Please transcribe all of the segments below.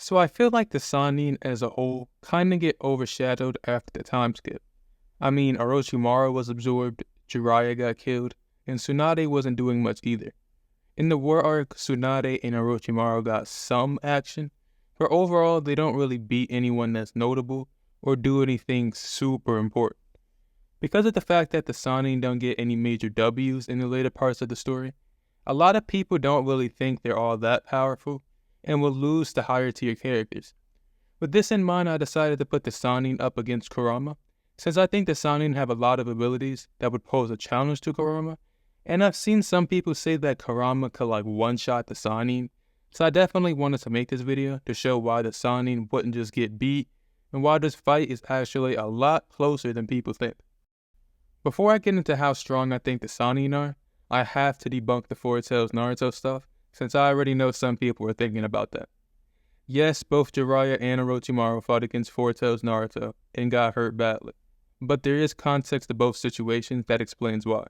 So I feel like the Sannin as a whole kinda get overshadowed after the time skip. I mean, Orochimaru was absorbed, Jiraiya got killed, and Tsunade wasn't doing much either. In the war arc, Tsunade and Orochimaru got some action, but overall they don't really beat anyone that's notable or do anything super important. Because of the fact that the Sannin don't get any major W's in the later parts of the story, a lot of people don't really think they're all that powerful and will lose to higher tier characters. With this in mind, I decided to put the Sannin up against Kurama, since I think the Sannin have a lot of abilities that would pose a challenge to Kurama, and I've seen some people say that Kurama could like one-shot the Sannin, so I definitely wanted to make this video to show why the Sannin wouldn't just get beat, and why this fight is actually a lot closer than people think. Before I get into how strong I think the Sannin are, I have to debunk the Four Tails Naruto stuff, since I already know some people are thinking about that. Yes, both Jiraiya and Orochimaru fought against Four Tails Naruto and got hurt badly, but there is context to both situations that explains why.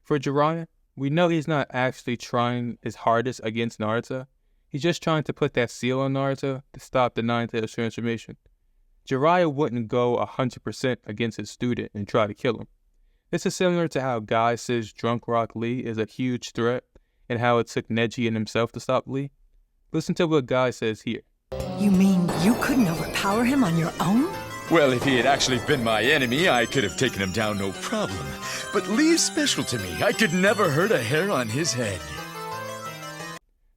For Jiraiya, we know he's not actually trying his hardest against Naruto, he's just trying to put that seal on Naruto to stop the Nine Tails transformation. Jiraiya wouldn't go 100% against his student and try to kill him. This is similar to how Guy says Drunk Rock Lee is a huge threat and how it took Neji and himself to stop Lee. Listen to what Guy says here. You mean you couldn't overpower him on your own? Well, if he had actually been my enemy, I could have taken him down no problem. But Lee's special to me. I could never hurt a hair on his head.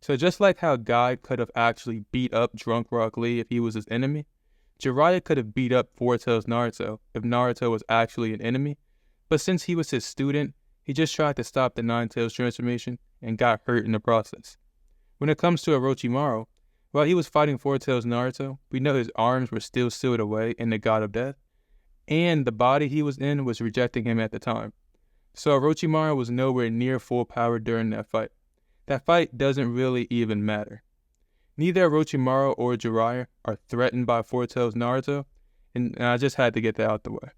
So just like how Guy could have actually beat up Drunk Rock Lee if he was his enemy, Jiraiya could have beat up Four Tails Naruto if Naruto was actually an enemy, but since he was his student, he just tried to stop the Nine Tails transformation and got hurt in the process. When it comes to Orochimaru, while he was fighting Four Tails Naruto, we know his arms were still sealed away in the God of Death, and the body he was in was rejecting him at the time. So Orochimaru was nowhere near full power during that fight. That fight doesn't really even matter. Neither Orochimaru or Jiraiya are threatened by Four Tails Naruto, and I just had to get that out the way.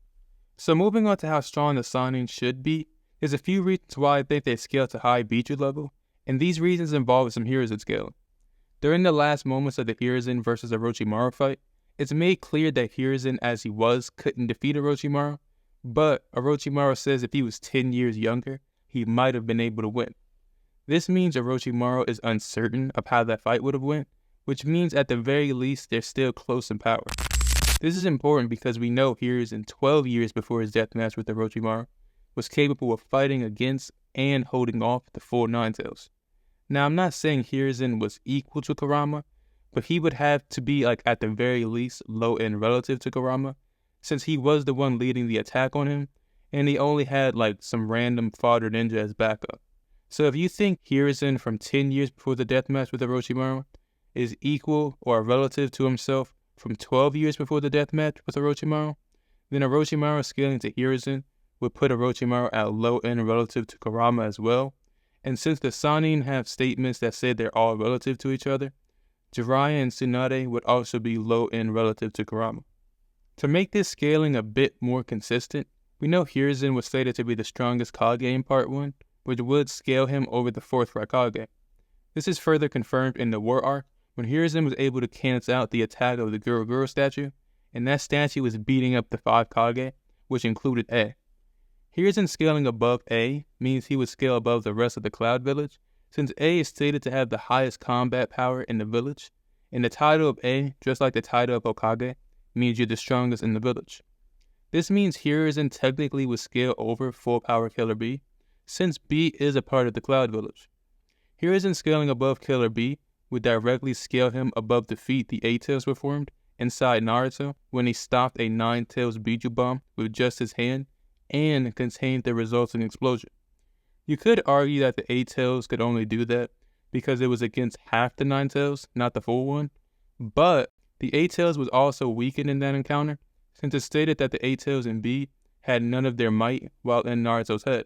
So moving on to how strong the Sannin should be, there's a few reasons why I think they scale to high Bichu level, and these reasons involve some Hiruzen scaling. During the last moments of the Hiruzen versus Orochimaru fight, it's made clear that Hiruzen as he was couldn't defeat Orochimaru, but Orochimaru says if he was 10 years younger, he might have been able to win. This means Orochimaru is uncertain of how that fight would have went, which means at the very least they're still close in power. This is important because we know Hiruzen 12 years before his death match with Orochimaru was capable of fighting against and holding off the full Nine Tails. Now I'm not saying Hiruzen was equal to Kurama, but he would have to be like at the very least low end relative to Kurama, since he was the one leading the attack on him, and he only had like some random fodder ninja as backup. So if you think Hiruzen from 10 years before the deathmatch with Orochimaru is equal or relative to himself from 12 years before the deathmatch with Orochimaru, then Orochimaru scaling to Hiruzen would put Orochimaru at low end relative to Kurama as well, and since the Sannin have statements that say they're all relative to each other, Jiraiya and Tsunade would also be low end relative to Kurama. To make this scaling a bit more consistent, we know Hiruzen was slated to be the strongest Kage in Part 1, which would scale him over the 4th Raikage. This is further confirmed in the War Arc, when Hiruzen was able to cancel out the attack of the Guruguru statue, and that statue was beating up the 5 Kage, which included A. Hiruzen scaling above A means he would scale above the rest of the Cloud Village, since A is stated to have the highest combat power in the village, and the title of A, just like the title of Hokage, means you're the strongest in the village. This means Hiruzen technically would scale over full power Killer B, since B is a part of the Cloud Village. Hiruzen scaling above Killer B would directly scale him above the feat the 8 Tails performed inside Naruto when he stopped a 9 Tails Biju bomb with just his hand and contained the resulting explosion. You could argue that the 8 Tails could only do that because it was against half the 9 Tails, not the full one, but the 8 Tails was also weakened in that encounter, since it stated that the 8 Tails in B had none of their might while in Naruto's head.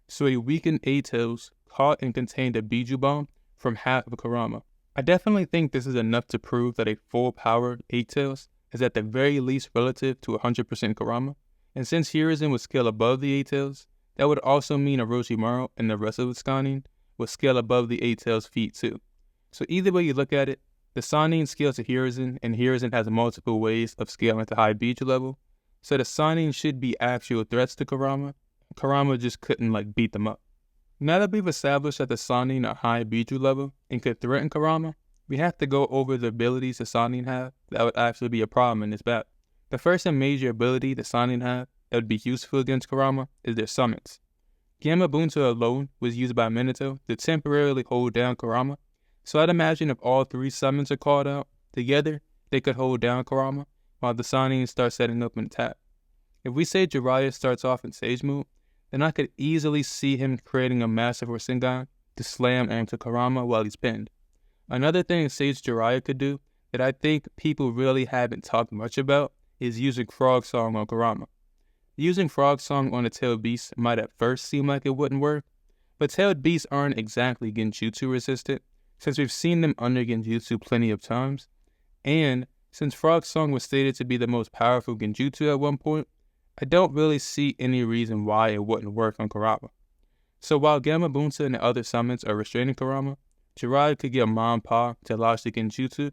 So a weakened 8 Tails caught and contained a Biju bomb from half of Kurama. I definitely think this is enough to prove that a full powered 8 Tails is at the very least relative to 100% Kurama, and since Hiruzen would scale above the 8 Tails, that would also mean Orochimaru and the rest of the Sannin would scale above the 8 Tails feat too. So either way you look at it, The Sannin scales to Hiruzen, and Hiruzen has multiple ways of scaling to high Biju level, so the Sannin should be actual threats to Kurama. Kurama just couldn't beat them up. Now that we've established that the Sannin are high Biju level and could threaten Kurama, we have to go over the abilities the Sannin have that would actually be a problem in this battle. The first and major ability the Sannin have that would be useful against Kurama is their summons. Gamma Bunta alone was used by Minato to temporarily hold down Kurama, so I'd imagine if all three summons are called out together, they could hold down Kurama while the Sannin start setting up an attack. If we say Jiraiya starts off in Sage Mode, then I could easily see him creating a massive Rasengan to slam onto Kurama while he's pinned. Another thing Sage Jiraiya could do that I think people really haven't talked much about is using Frog Song on Kurama. Using Frog Song on a tailed beast might at first seem like it wouldn't work, but tailed beasts aren't exactly Genjutsu resistant, since we've seen them under Genjutsu plenty of times, and since Frog Song was stated to be the most powerful Genjutsu at one point, I don't really see any reason why it wouldn't work on Kurama. So while Gamma Bunta and the other summons are restraining Kurama, Jiraiya could get Mom Pa to launch the Genjutsu,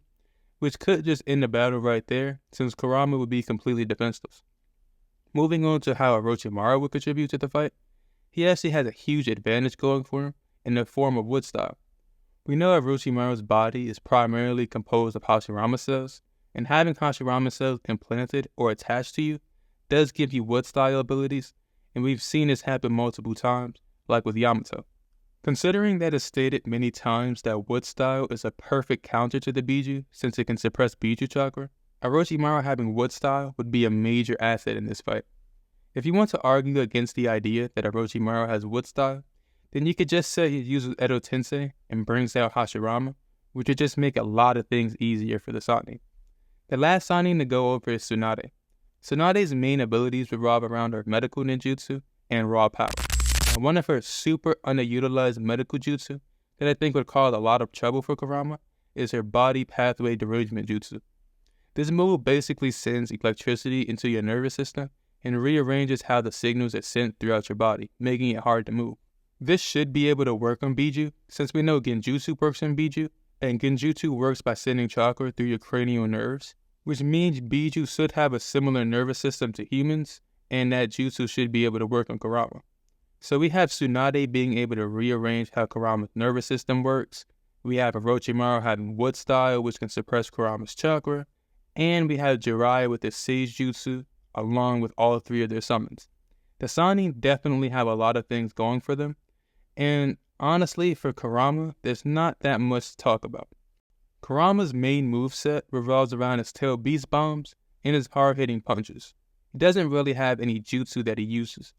which could just end the battle right there, since Kurama would be completely defenseless. Moving on to how Orochimaru would contribute to the fight, he actually has a huge advantage going for him in the form of wood style. We know Orochimaru's body is primarily composed of Hashirama cells, and having Hashirama cells implanted or attached to you does give you wood style abilities, and we've seen this happen multiple times, like with Yamato. Considering that it's stated many times that wood style is a perfect counter to the Biju since it can suppress Biju chakra, Orochimaru having wood style would be a major asset in this fight. If you want to argue against the idea that Orochimaru has wood style, then you could just say he uses Edo Tensei and brings out Hashirama, which would just make a lot of things easier for the Sannin. The last Sannin to go over is Tsunade. Tsunade's main abilities revolve around her medical ninjutsu and raw power. And one of her super underutilized medical jutsu that I think would cause a lot of trouble for Kurama is her body pathway derangement jutsu. This move basically sends electricity into your nervous system and rearranges how the signals are sent throughout your body, making it hard to move. This should be able to work on Biju, since we know Genjutsu works on Biju, and Genjutsu works by sending chakra through your cranial nerves, which means Biju should have a similar nervous system to humans, and that jutsu should be able to work on Kurama. So we have Tsunade being able to rearrange how Kurama's nervous system works, we have Orochimaru having wood style, which can suppress Kurama's chakra, and we have Jiraiya with his Sage Jutsu, along with all three of their summons. The Sannin definitely have a lot of things going for them, and honestly, for Kurama, there's not that much to talk about. Kurama's main moveset revolves around his tail beast bombs and his hard-hitting punches. He doesn't really have any jutsu that he uses.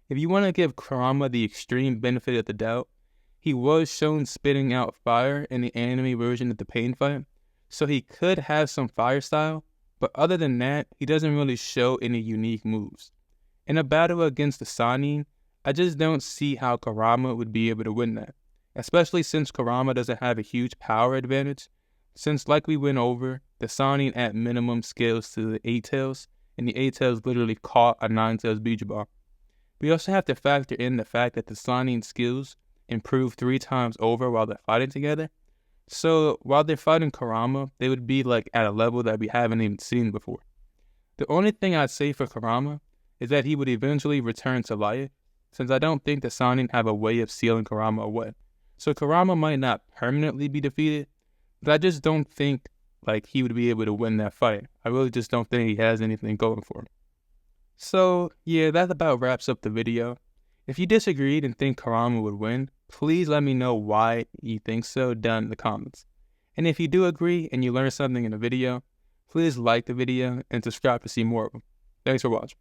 If you want to give Kurama the extreme benefit of the doubt, he was shown spitting out fire in the anime version of the Pain fight, so he could have some fire style, but other than that, he doesn't really show any unique moves. In a battle against the Sannin, I just don't see how Kurama would be able to win that, especially since Kurama doesn't have a huge power advantage, since like we went over, the Sannin at minimum scales to the 8 tails, and the 8 tails literally caught a 9 tails Biju Bomb. We also have to factor in the fact that the Sannin skills improve 3 times over while they're fighting together, so while they're fighting Kurama, they would be at a level that we haven't even seen before. The only thing I'd say for Kurama is that he would eventually return to life, since I don't think the Sannin have a way of sealing Kurama away. So Kurama might not permanently be defeated, but I just don't think he would be able to win that fight. I really just don't think he has anything going for him. So yeah, that about wraps up the video. If you disagreed and think Kurama would win, please let me know why you think so down in the comments. And if you do agree and you learned something in the video, please like the video and subscribe to see more of them. Thanks for watching.